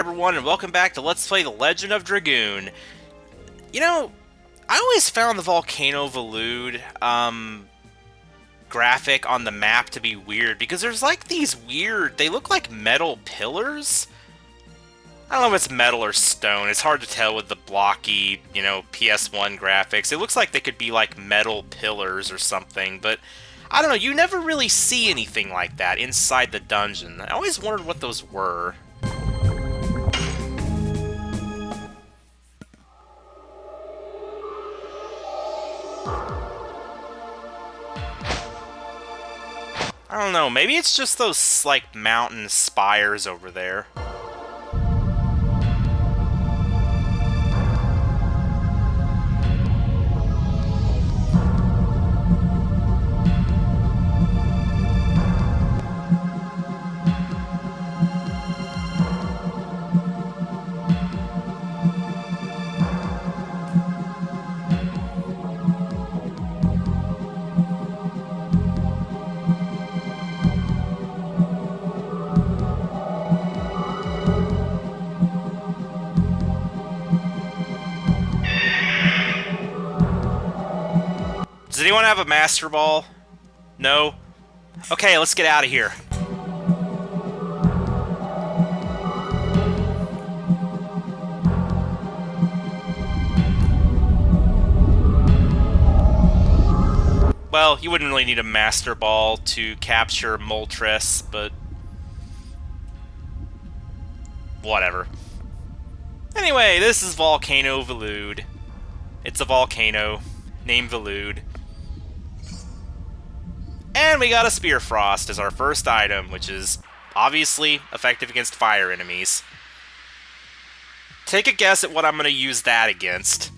everyone, and welcome back to Let's Play The Legend of Dragoon. You know, I always found the Volcano Villude graphic on the map to be weird, because there's like these weird, they look like metal pillars? I don't know if it's metal or stone, it's hard to tell with the blocky, you know, PS1 graphics. It looks like they could be like metal pillars or something, but I don't know, you never really see anything like that inside the dungeon. I always wondered what those were. I don't know, maybe it's just those, like, mountain spires over there. Does anyone have a Master Ball? No? Okay, let's get out of here. Well, you wouldn't really need a Master Ball to capture Moltr, but whatever. Anyway, this is Volcano Villude. It's a volcano named Villude. And we got a Spear Frost as our first item, which is obviously effective against fire enemies. Take a guess at what I'm going to use that against.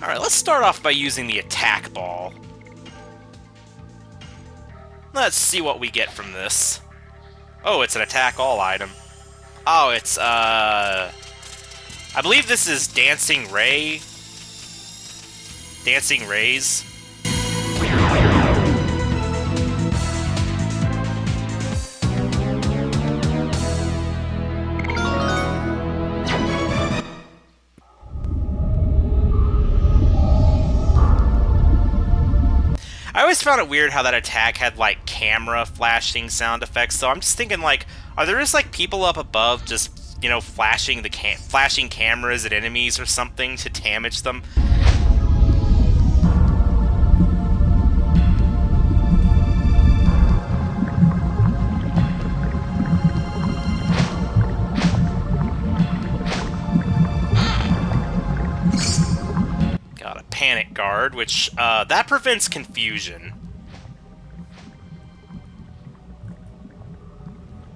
Alright, let's start off by using the attack ball. Let's see what we get from this. Oh, it's an attack all item. Oh, it's, I believe this is Dancing Ray. Dancing Rays. I always found it weird how that attack had, like, camera flashing sound effects, so I'm just thinking, like, are there just, like, people up above just, you know, flashing cameras at enemies or something to damage them? Got a Panic Guard, which, that prevents confusion.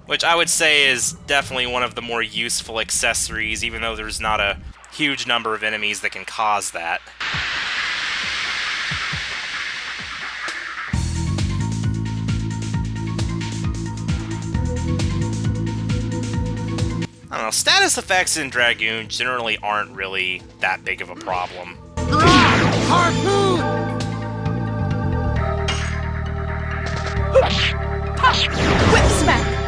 Which I would say is definitely one of the more useful accessories, even though there's not a huge number of enemies that can cause that. I don't know, status effects in Dragoon generally aren't really that big of a problem. Harpoon! Whip smack!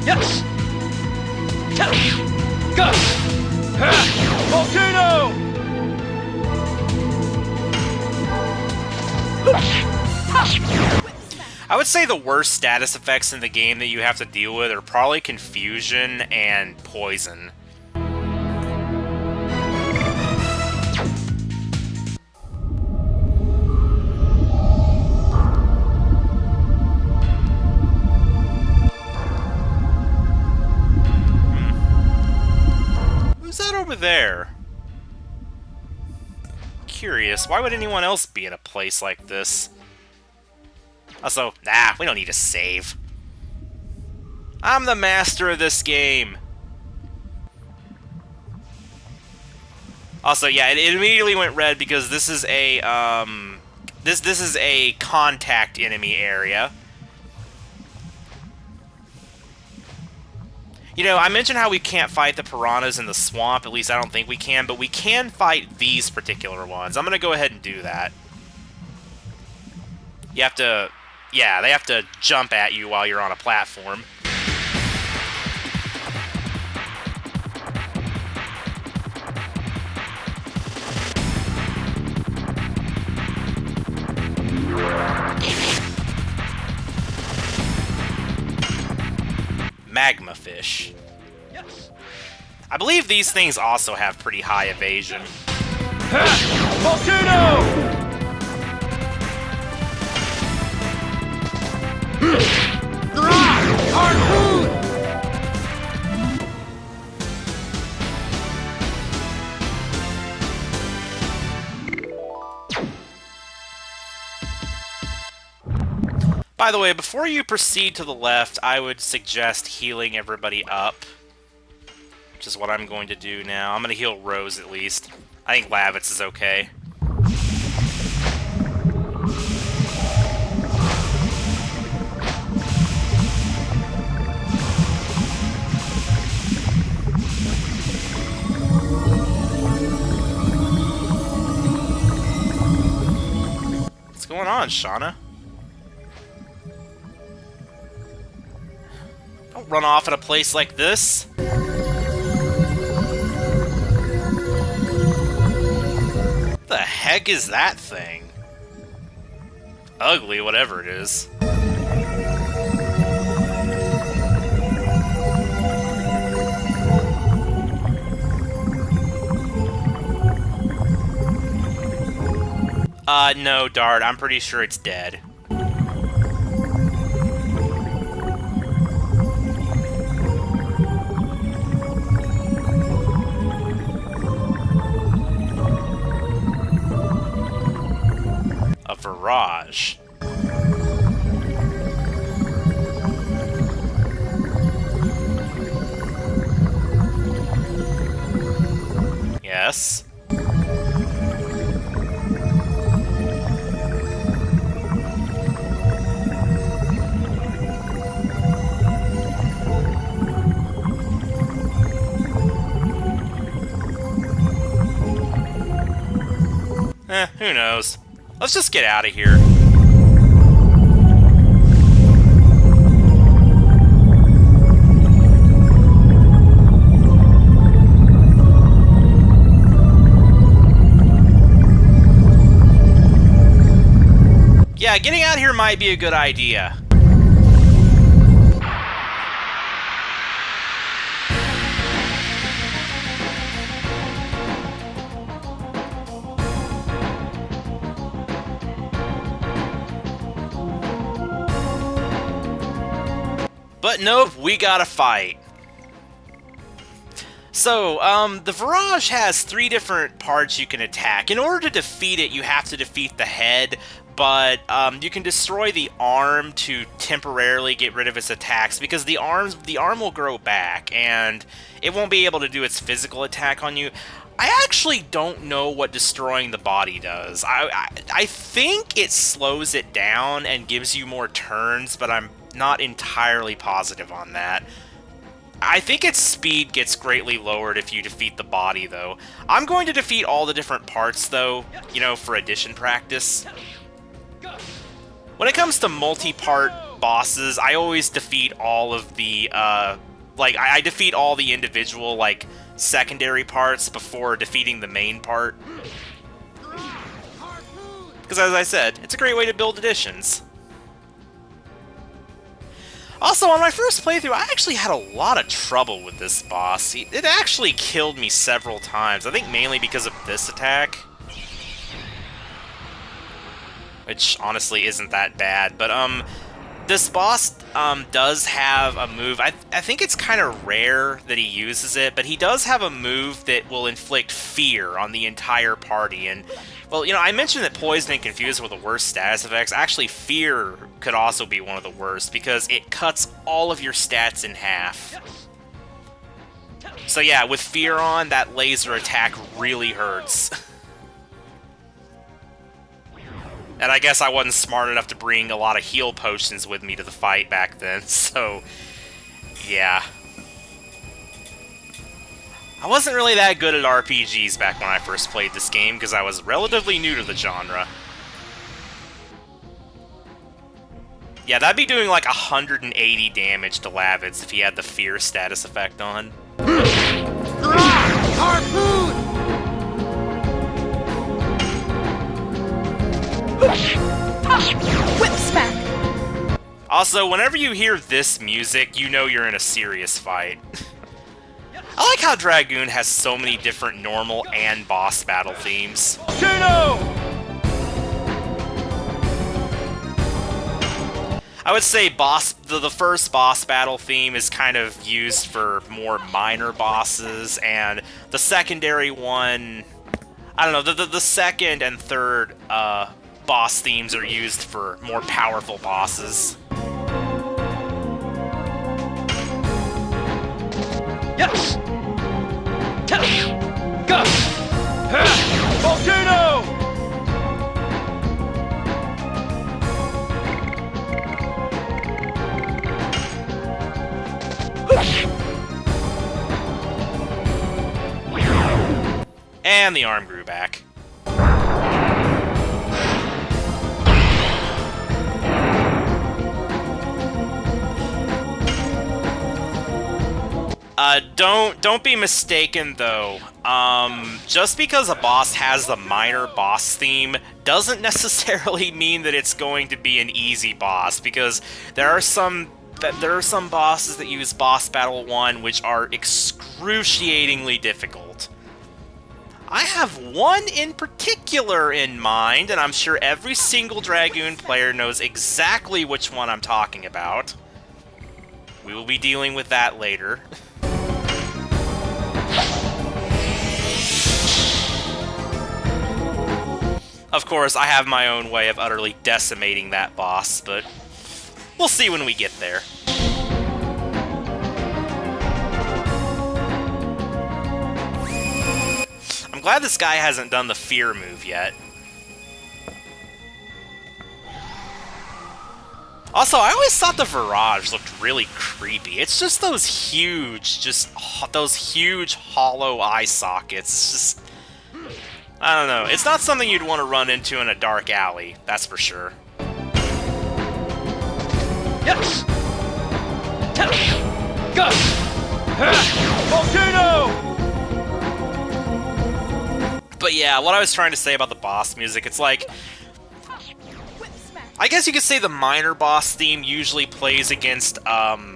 Yes! Go! Volcano! I would say the worst status effects in the game that you have to deal with are probably confusion and poison. Who's that over there? Curious, why would anyone else be in a place like this? Also, nah, we don't need to save. I'm the master of this game. Also, yeah, it immediately went red because this is a this is a contact enemy area. You know, I mentioned how we can't fight the piranhas in the swamp, at least I don't think we can, but we can fight these particular ones. I'm gonna go ahead and do that. You have to... Yeah, they have to jump at you while you're on a platform. Magma fish. Yes. I believe these things also have pretty high evasion. Volcano! Harpoon! By the way, before you proceed to the left, I would suggest healing everybody up. Which is what I'm going to do now. I'm going to heal Rose at least. I think Lavitz is okay. What's going on, Shana? Don't run off at a place like this. What the heck is that thing? Ugly, whatever it is. No, Dart, I'm pretty sure it's dead. A Virage. Yes. Who knows? Let's just get out of here. Yeah, getting out of here might be a good idea. But nope, we gotta fight. So, the Virage has 3 different parts you can attack. In order to defeat it, you have to defeat the head, but you can destroy the arm to temporarily get rid of its attacks, because the arm will grow back, and it won't be able to do its physical attack on you. I actually don't know what destroying the body does. I think it slows it down and gives you more turns, but I'm not entirely positive on that. I think its speed gets greatly lowered if you defeat the body, though. I'm going to defeat all the different parts, though, you know, for addition practice. When it comes to multi-part bosses, I always defeat all of the, I defeat all the individual, secondary parts before defeating the main part. Because, as I said, it's a great way to build additions. Also, on my first playthrough, I actually had a lot of trouble with this boss. It actually killed me several times. I think mainly because of this attack. Which, honestly, isn't that bad. But, this boss, does have a move. I think it's kind of rare that he uses it, but he does have a move that will inflict fear on the entire party. And, well, you know, I mentioned that Poison and Confuse were the worst status effects. Actually, Fear could also be one of the worst, because it cuts all of your stats in half. So yeah, with Fear on, that laser attack really hurts. And I guess I wasn't smart enough to bring a lot of heal potions with me to the fight back then, so... yeah. I wasn't really that good at RPGs back when I first played this game, because I was relatively new to the genre. Yeah, that'd be doing like 180 damage to Lavids if he had the Fear status effect on. Harpoon! Whip smack! Also, whenever you hear this music, you know you're in a serious fight. I like how Dragoon has so many different normal and boss battle themes. Volcano! I would say the first boss battle theme is kind of used for more minor bosses, and the secondary one, I don't know, the second and third boss themes are used for more powerful bosses. Yes! Go! Volcano! And the arm grew back. Don't be mistaken though. Just because a boss has the minor boss theme doesn't necessarily mean that it's going to be an easy boss, because there are some bosses that use Boss Battle 1 which are excruciatingly difficult. I have one in particular in mind, and I'm sure every single Dragoon player knows exactly which one I'm talking about. We will be dealing with that later. Of course, I have my own way of utterly decimating that boss, but we'll see when we get there. I'm glad this guy hasn't done the fear move yet. Also, I always thought the Virage looked really creepy. It's just those huge hollow eye sockets. It's just, I don't know. It's not something you'd want to run into in a dark alley, that's for sure. Yes! Go! Volcano! But yeah, what I was trying to say about the boss music, it's like, I guess you could say the minor boss theme usually plays against bosses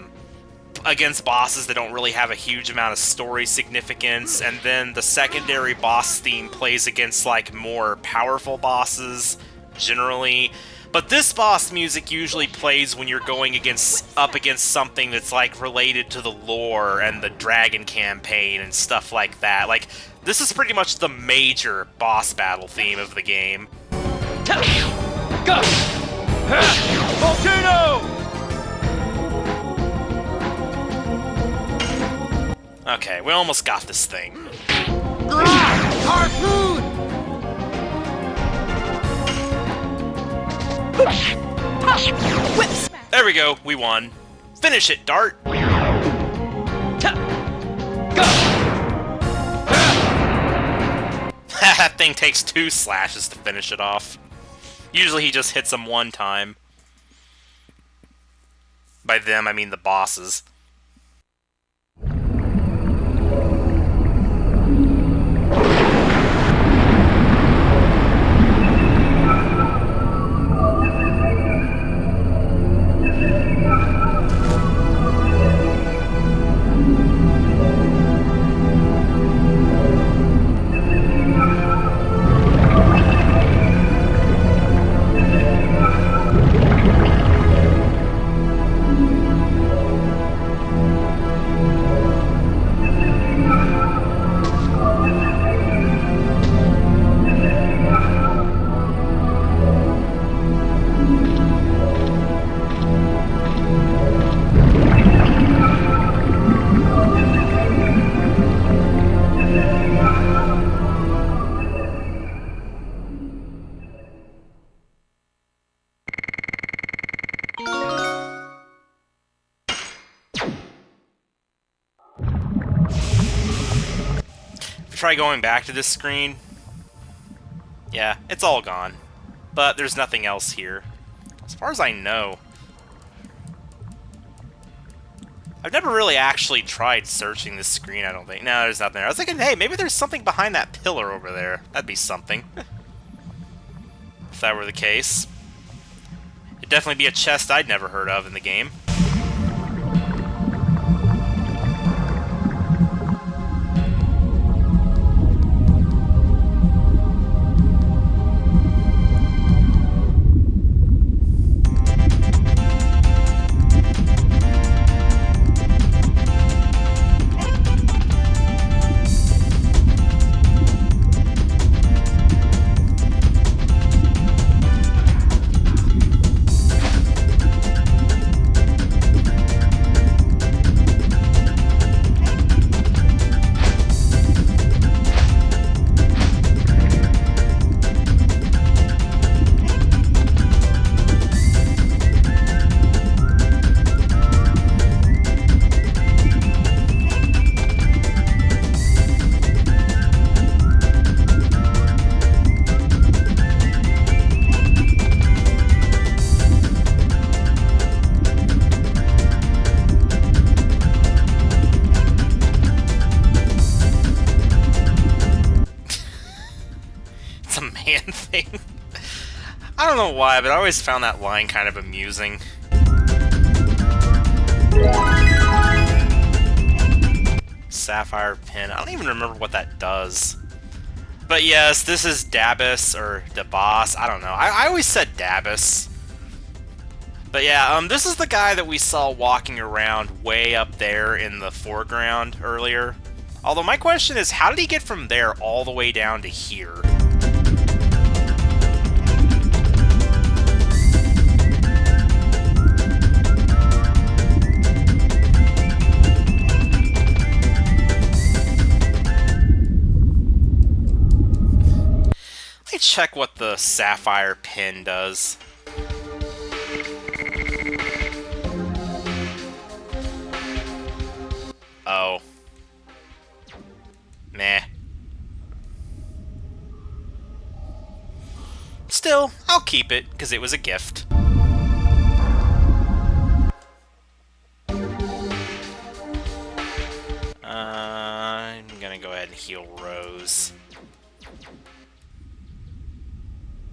that don't really have a huge amount of story significance, and then the secondary boss theme plays against like more powerful bosses generally. But this boss music usually plays when you're going up against something that's like related to the lore and the Dragon campaign and stuff like that. Like, this is pretty much the major boss battle theme of the game. Go! Volcano! Okay, we almost got this thing. Harpoon! Whip smack! There we go, we won. Finish it, Dart! Go! That thing takes 2 slashes to finish it off. Usually he just hits them one time. By them, I mean the bosses. try going back to this screen. Yeah, it's all gone. But there's nothing else here. As far as I know. I've never really actually tried searching this screen, I don't think. No, there's nothing there. I was thinking, hey, maybe there's something behind that pillar over there. That'd be something. If that were the case. It'd definitely be a chest I'd never heard of in the game. Thing. I don't know why, but I always found that line kind of amusing. Sapphire pin. I don't even remember what that does. But yes, this is Dabus, or Dabas. I don't know. I always said Dabus. But yeah, this is the guy that we saw walking around way up there in the foreground earlier. Although my question is, how did he get from there all the way down to here? Let me check what the sapphire pin does. Oh. Meh. Still, I'll keep it, because it was a gift. I'm gonna go ahead and heal Rose.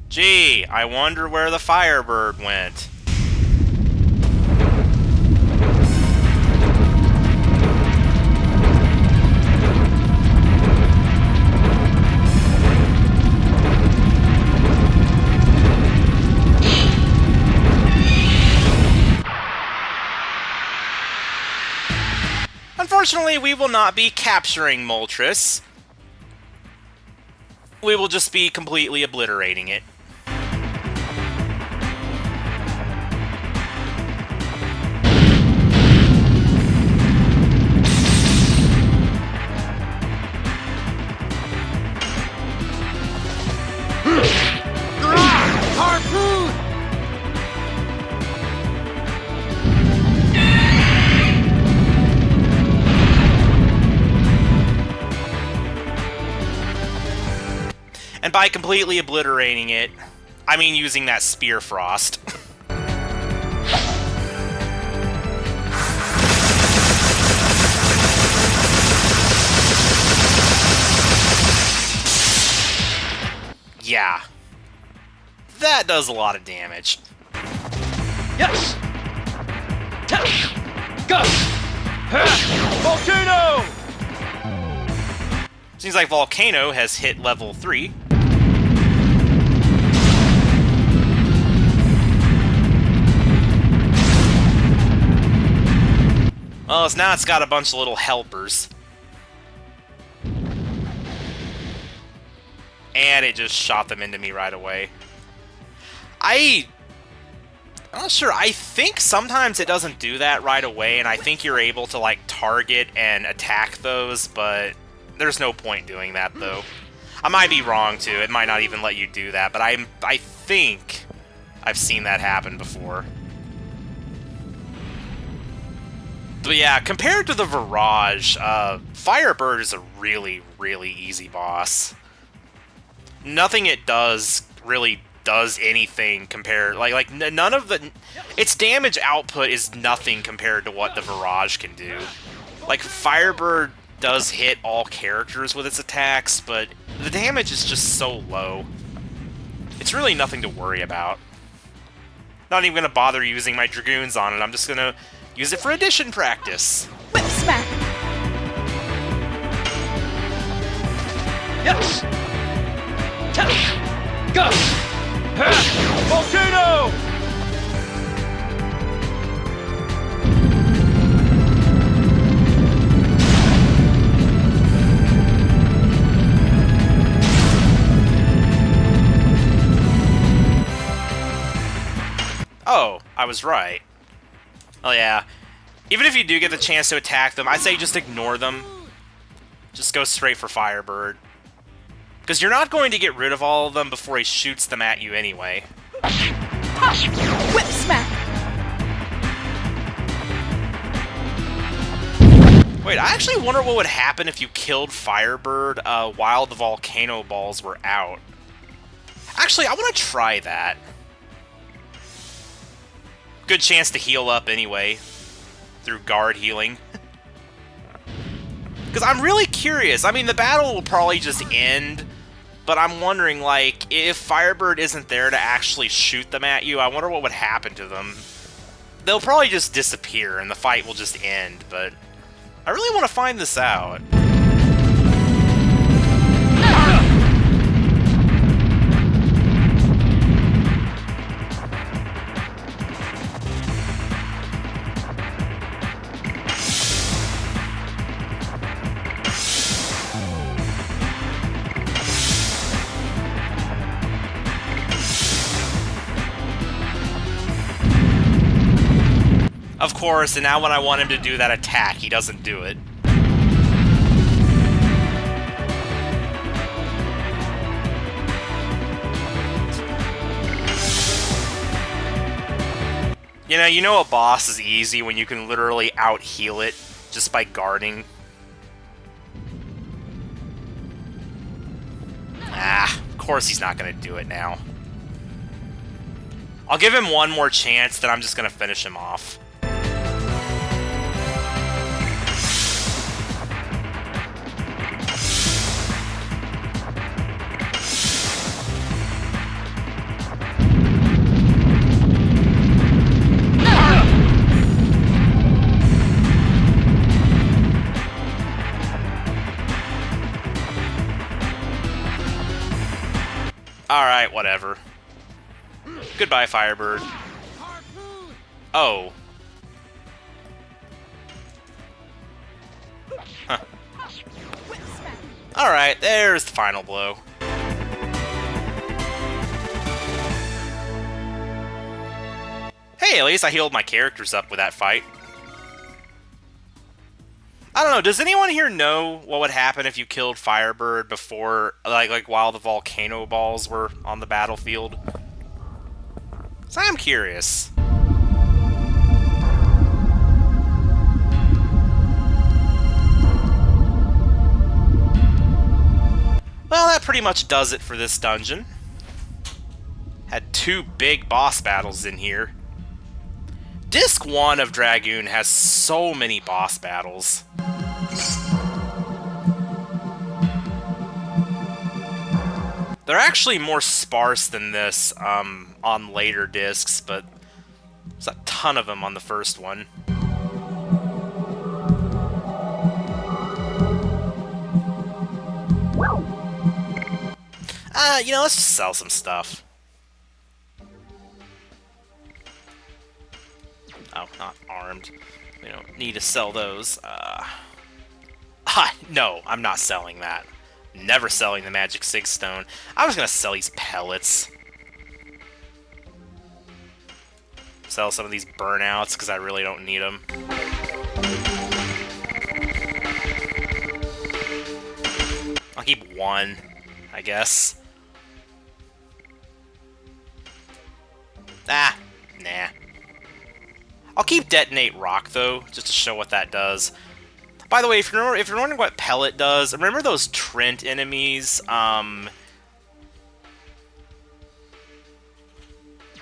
Gee, I wonder where the Firebird went. Unfortunately, we will not be capturing Moltr. We will just be completely obliterating it. Harpoon! And by completely obliterating it, I mean using that Spear Frost. Yeah. That does a lot of damage. Yes! Go! Volcano! Seems like Volcano has hit level 3. Well, now it's got a bunch of little helpers. And it just shot them into me right away. I'm not sure. I think sometimes it doesn't do that right away, and I think you're able to, like, target and attack those, but there's no point doing that, though. I might be wrong, too. It might not even let you do that, but I think I've seen that happen before. But yeah, compared to the Virage, Firebird is a really, really easy boss. Nothing it does really does anything compared... Like none of the... Its damage output is nothing compared to what the Virage can do. Like, Firebird does hit all characters with its attacks, but the damage is just so low. It's really nothing to worry about. Not even going to bother using my Dragoons on it. I'm just going to use it for addition practice. Whip smack. Yes! Go! Volcano! Oh, I was right. Oh yeah. Even if you do get the chance to attack them, I'd say just ignore them. Just go straight for Firebird. Because you're not going to get rid of all of them before he shoots them at you anyway. Whip smack. Wait, I actually wonder what would happen if you killed Firebird while the volcano balls were out. Actually, I want to try that. Good chance to heal up anyway, through guard healing. Because I'm really curious. I mean, the battle will probably just end, but I'm wondering, like, if Firebird isn't there to actually shoot them at you, I wonder what would happen to them. They'll probably just disappear and the fight will just end, but I really want to find this out. Of course, and now when I want him to do that attack, he doesn't do it. You know a boss is easy when you can literally out-heal it just by guarding. Ah, of course he's not going to do it now. I'll give him one more chance, then I'm just going to finish him off. Alright, whatever. Goodbye, Firebird. Oh. Huh. Alright, there's the final blow. Hey, at least I healed my characters up with that fight. I don't know, does anyone here know what would happen if you killed Firebird before, like while the volcano balls were on the battlefield? So I'm curious. Well, that pretty much does it for this dungeon. Had 2 big boss battles in here. Disc 1 of Dragoon has so many boss battles. They're actually more sparse than this on later discs, but there's a ton of them on the first one. Let's just sell some stuff. Oh, not armed. We don't need to sell those. No, I'm not selling that. Never selling the Magic 6 Stone. I was gonna sell these pellets. Sell some of these burnouts, because I really don't need them. I'll keep 1, I guess. Nah. I'll keep Detonate Rock, though, just to show what that does. By the way, if you're wondering what Pellet does, remember those Trent enemies?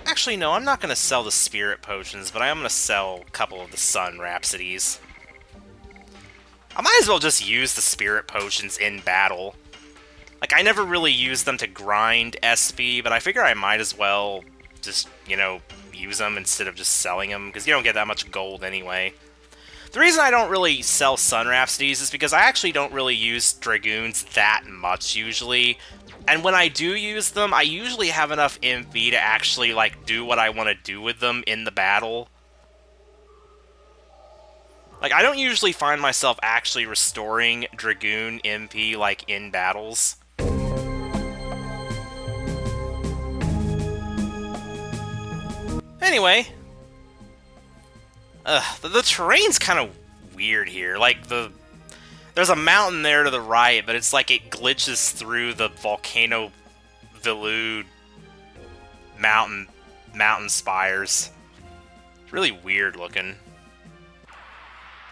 Actually, no, I'm not going to sell the Spirit Potions, but I am going to sell a couple of the Sun Rhapsodies. I might as well just use the Spirit Potions in battle. Like, I never really use them to grind SP, but I figure I might as well just, you know, use them instead of just selling them, because you don't get that much gold anyway. The reason I don't really sell Sun Rhapsodies is because I actually don't really use Dragoons that much, usually. And when I do use them, I usually have enough MP to actually, like, do what I want to do with them in the battle. Like, I don't usually find myself actually restoring Dragoon MP, like, in battles. Anyway. The terrain's kind of weird here. Like, there's a mountain there to the right, but it's like it glitches through the Volcano Villude mountain spires. It's really weird looking.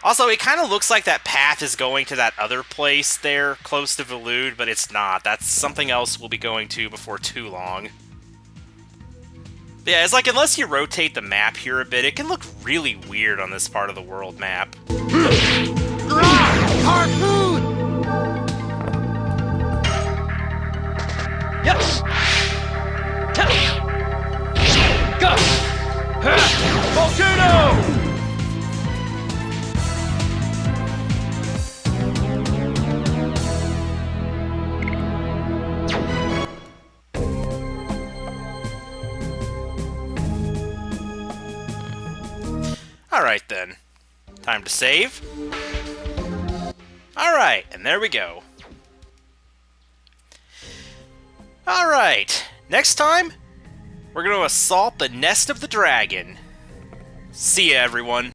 Also, it kind of looks like that path is going to that other place there, close to Villude, but it's not. That's something else we'll be going to before too long. But yeah, it's like, unless you rotate the map here a bit, it can look really weird on this part of the world map. Harpoon! Yes! Go! Volcano! Alright then. Time to save. Alright, and there we go. Alright, next time, we're going to assault the Nest of the Dragon. See ya, everyone.